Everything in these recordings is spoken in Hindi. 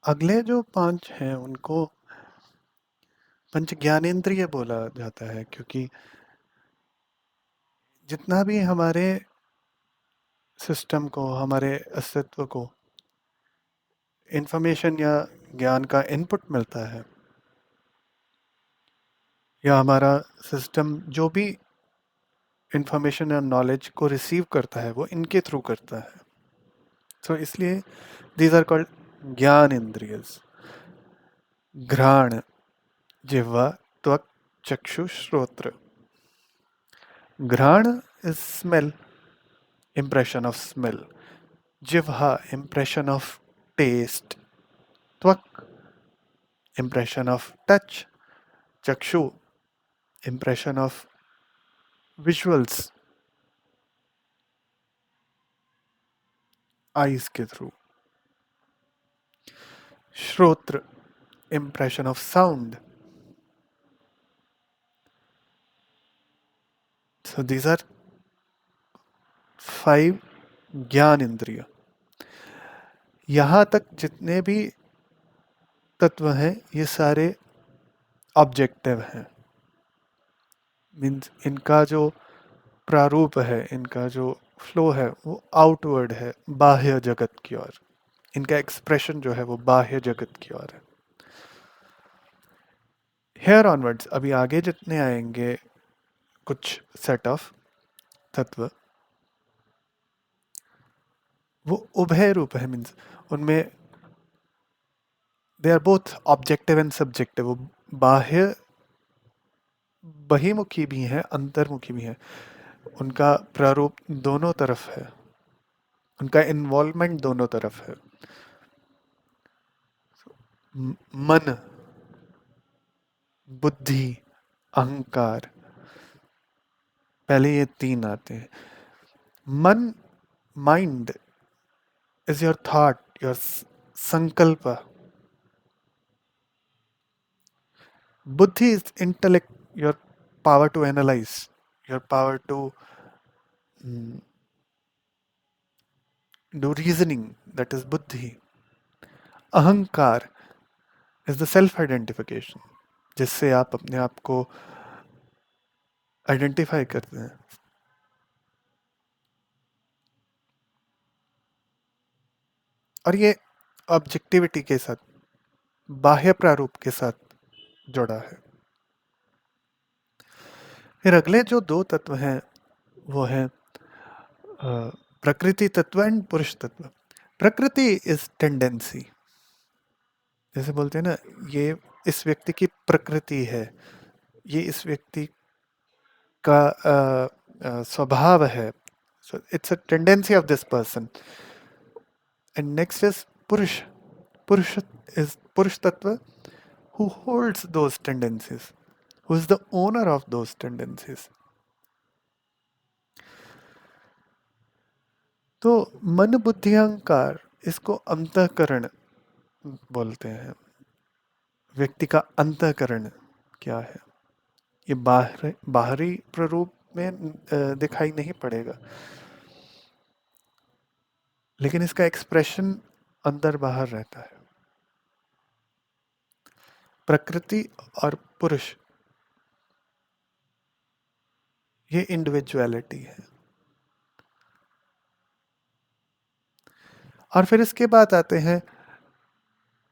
अगले जो 5 हैं उनको पंच ज्ञानेंद्रिय बोला जाता है, क्योंकि जितना भी हमारे सिस्टम को, हमारे अस्तित्व को इंफॉर्मेशन या ज्ञान का इनपुट मिलता है, या हमारा सिस्टम जो भी इंफॉर्मेशन या नॉलेज को रिसीव करता है वो इनके थ्रू करता है। सो इसलिए दीज आर कॉल्ड ज्ञान इंद्रियस। घ्राण, जिह्वा, त्वक, चक्षु, श्रोत्र। घ्राण is smell, impression of smell. Jivha, impression of taste. Twak, impression of touch. Chakshu, impression of visuals, eyes के through. Shrotra, impression of sound. So these are 5 ज्ञान इंद्रिय। यहाँ तक जितने भी तत्व हैं ये सारे ऑब्जेक्टिव हैं। मीन्स इनका जो प्रारूप है, इनका जो फ्लो है वो आउटवर्ड है, बाह्य जगत की ओर। इनका एक्सप्रेशन जो है वो बाह्य जगत की ओर है। हेयर ऑनवर्ड्स, अभी आगे जितने आएंगे कुछ सेट ऑफ तत्व, वो उभय रूप है। मीन्स उनमें they are both objective and subjective. वो बाह्य बहिमुखी भी हैं, अंतर्मुखी भी हैं। उनका प्रारूप दोनों तरफ है, उनका इन्वॉल्वमेंट दोनों तरफ है। मन, बुद्धि, अहंकार, पहले ये 3 आते हैं। मन, mind is your thought, your संकल्प। Buddhi is intellect, your power to analyze, your power to do reasoning, that is buddhi. Ahankar is the self identification, जिससे आप अपने आप को आइडेंटिफाई करते हैं। और ये ऑब्जेक्टिविटी के साथ, बाह्य प्रारूप के साथ जुड़ा है। फिर अगले जो 2 तत्व हैं वो है प्रकृति तत्व एंड पुरुष तत्व। प्रकृति इज टेंडेंसी, जैसे बोलते हैं ना, ये इस व्यक्ति की प्रकृति है, ये इस व्यक्ति का स्वभाव है। So it's a tendency of this person. And next is Purush. Purush is Purush Tattva, who holds those tendencies, who is the owner of those tendencies. तो मन बुद्धि अहंकार, इसको अंतःकरण बोलते हैं। व्यक्ति का अंतःकरण क्या है, ये बाहरी प्ररूप में दिखाई नहीं पड़ेगा, लेकिन इसका एक्सप्रेशन अंदर बाहर रहता है। प्रकृति और पुरुष, ये इंडिविजुअलिटी है। और फिर इसके बाद आते हैं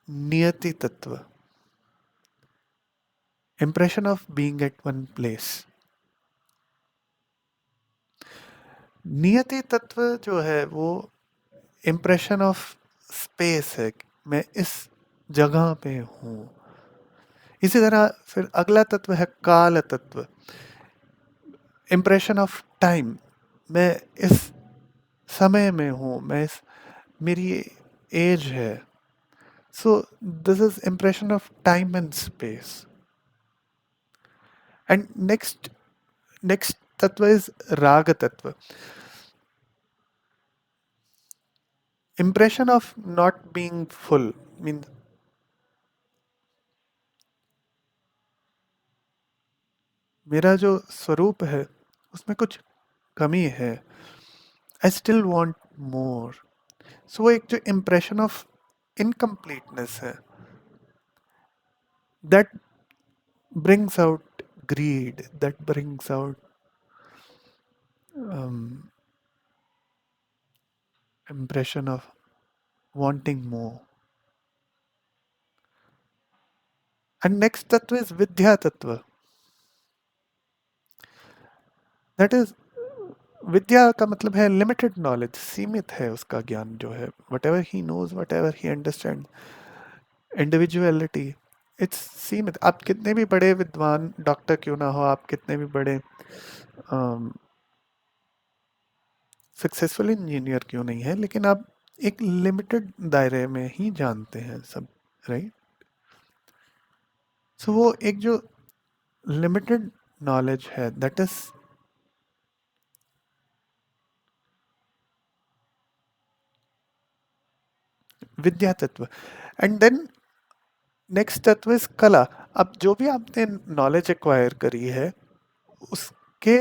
नियति तत्व, impression of being at one place. नियति तत्व जो है वो इंप्रेशन ऑफ स्पेस है, मैं इस जगह पे हूं। इसी तरह फिर अगला तत्व है काल तत्व, इंप्रेशन ऑफ टाइम, मैं इस समय में हूं, मैं इस, मेरी एज है। So this is impression of time and space. And next तत्व इज राग तत्व, impression of not being full, means मेरा जो स्वरूप है उसमें कुछ कमी है, आई स्टिल वॉन्ट मोर। सो एक जो इम्प्रेशन ऑफ इनकम्प्लीटनेस है, that brings out greed, that brings out um, impression of wanting more. And next tattva is vidya tattva. That is, विद्या का मतलब है लिमिटेड नॉलेज, सीमित है उसका ज्ञान जो है, whatever he knows, whatever he understand, individuality, it's सीमित। आप कितने भी बड़े विद्वान डॉक्टर क्यों ना हो, आप कितने भी बड़े सक्सेसफुल इंजीनियर क्यों नहीं है, लेकिन आप एक लिमिटेड दायरे में ही जानते हैं सब, राइट? सो वो एक जो लिमिटेड नॉलेज है, दैट इज विद्या तत्व। एंड देन नेक्स्ट तत्व इज कला। अब जो भी आपने नॉलेज एक्वायर करी है, उसके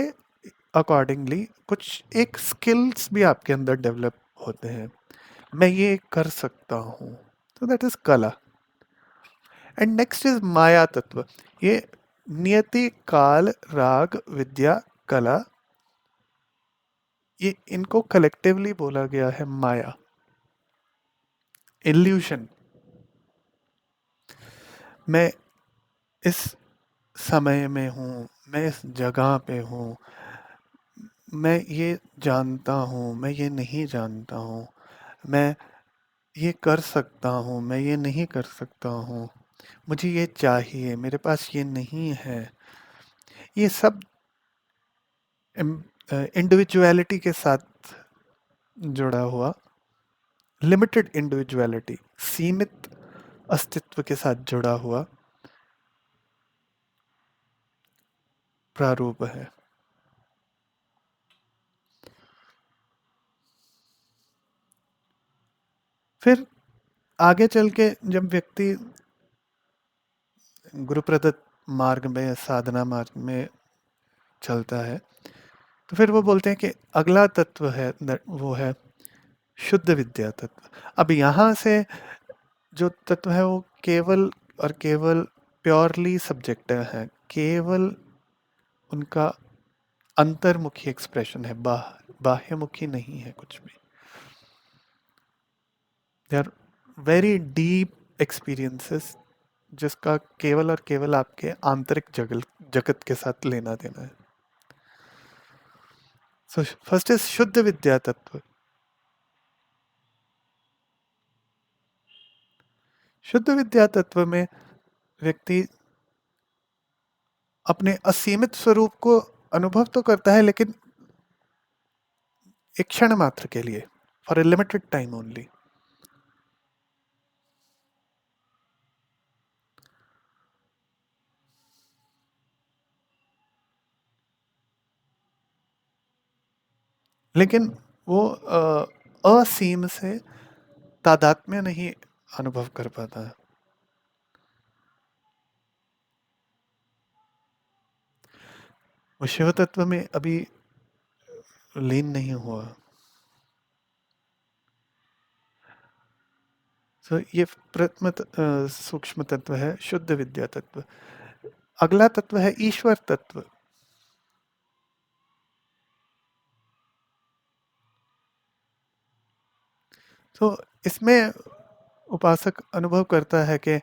अकॉर्डिंगली कुछ एक स्किल्स भी आपके अंदर डेवलप होते हैं, मैं ये कर सकता हूँ, तो दैट इज कला। एंड नेक्स्ट इज माया तत्व। ये नियति, काल, राग, विद्या, कला, ये इनको कलेक्टिवली बोला गया है माया, इल्यूशन। मैं इस समय में हूँ, मैं इस जगह पे हूँ, मैं ये जानता हूँ, मैं ये नहीं जानता हूँ, मैं ये कर सकता हूँ, मैं ये नहीं कर सकता हूँ, मुझे ये चाहिए, मेरे पास ये नहीं है। ये सब इंडिविजुअलिटी के साथ जुड़ा हुआ, लिमिटेड इंडिविजुअलिटी, सीमित अस्तित्व के साथ जुड़ा हुआ प्रारूप है। फिर आगे चल के जब व्यक्ति गुरु प्रदत्त मार्ग में, साधना मार्ग में चलता है, तो फिर वो बोलते हैं कि अगला तत्व है, वो है शुद्ध विद्या तत्व। अब यहाँ से जो तत्व है वो केवल और केवल प्योरली सब्जेक्टिव है, केवल उनका अंतर्मुखी एक्सप्रेशन है, बाह्यमुखी नहीं है कुछ भी। They are very deep experiences, जिसका केवल और केवल आपके आंतरिक जगत के साथ लेना देना है। सो फर्स्ट इज शुद्ध विद्या तत्व। शुद्ध विद्या तत्व में व्यक्ति अपने असीमित स्वरूप को अनुभव तो करता है, लेकिन एक क्षण मात्र के लिए, for a limited time only. लेकिन वो असीम से तादात्म्य नहीं अनुभव कर पाता है। वो शिव तत्व में अभी लीन नहीं हुआ। सो ये प्रथम सूक्ष्म तत्व है शुद्ध विद्या तत्व। अगला तत्व है ईश्वर तत्व। तो इसमें उपासक अनुभव करता है कि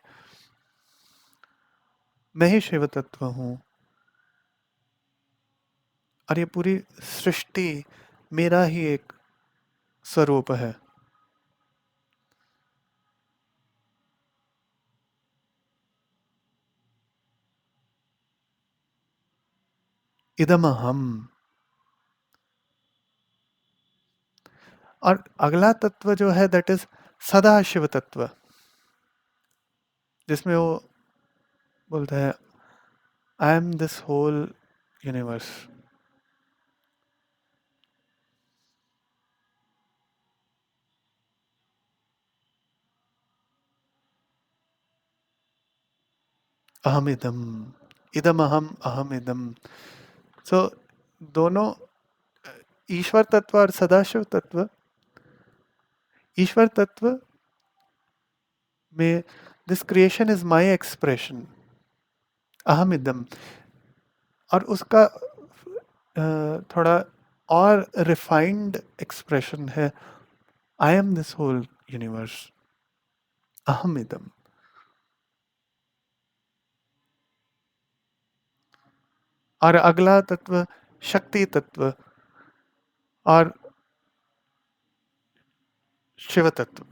मैं ही शिव तत्व हूँ, और ये पूरी सृष्टि मेरा ही एक स्वरूप है। इदम हम। और अगला तत्व जो है दैट इज सदा शिव तत्व, जिसमें वो बोलता है I am this whole universe. अहम इदम, इदम अहम, अहम इदम। सो दोनों, ईश्वर तत्व और सदाशिव तत्व, ईश्वर तत्व में this creation is my expression, अहम इदम, और उसका थोड़ा और रिफाइंड एक्सप्रेशन है, I am this whole universe, अहम इदम। और अगला तत्व शक्ति तत्व और शिव तत्व।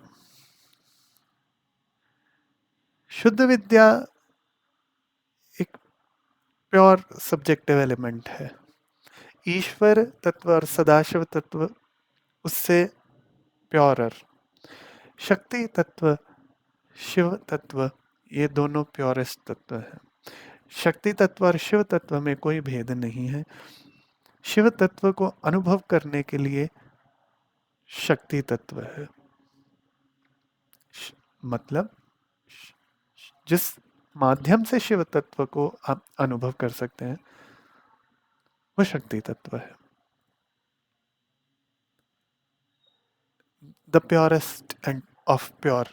शुद्ध विद्या एक प्योर सब्जेक्टिव एलिमेंट है, ईश्वर तत्व और सदाशिव तत्व उससे प्योरर, शक्ति तत्व, शिव तत्व, ये दोनों प्योरेस्ट तत्व हैं। शक्ति तत्व और शिव तत्व में कोई भेद नहीं है। शिव तत्व को अनुभव करने के लिए शक्ति तत्व है, मतलब जिस माध्यम से शिव तत्व को आप अनुभव कर सकते हैं वो शक्ति तत्व है। The purest end of pure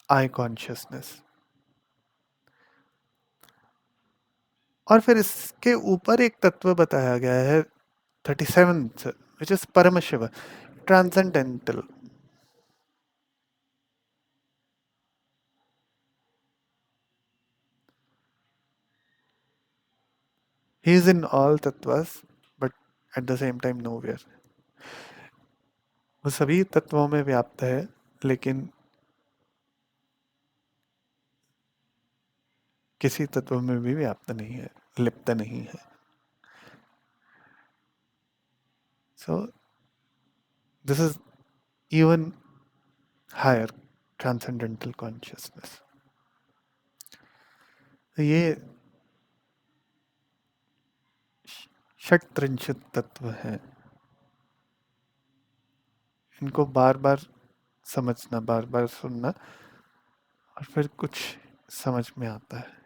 I consciousness. और फिर इसके ऊपर एक तत्व बताया गया है 37th, which is Param Shiv, transcendental. He is in all तत्वास but at the same time nowhere. वो सभी तत्वों में व्याप्त है लेकिन किसी तत्व में भी व्याप्त नहीं है, लिप्त नहीं है। So this is even higher transcendental consciousness. ये षट्त्रिंशत तत्व हैं, इनको बार बार समझना, बार बार सुनना और फिर कुछ समझ में आता है।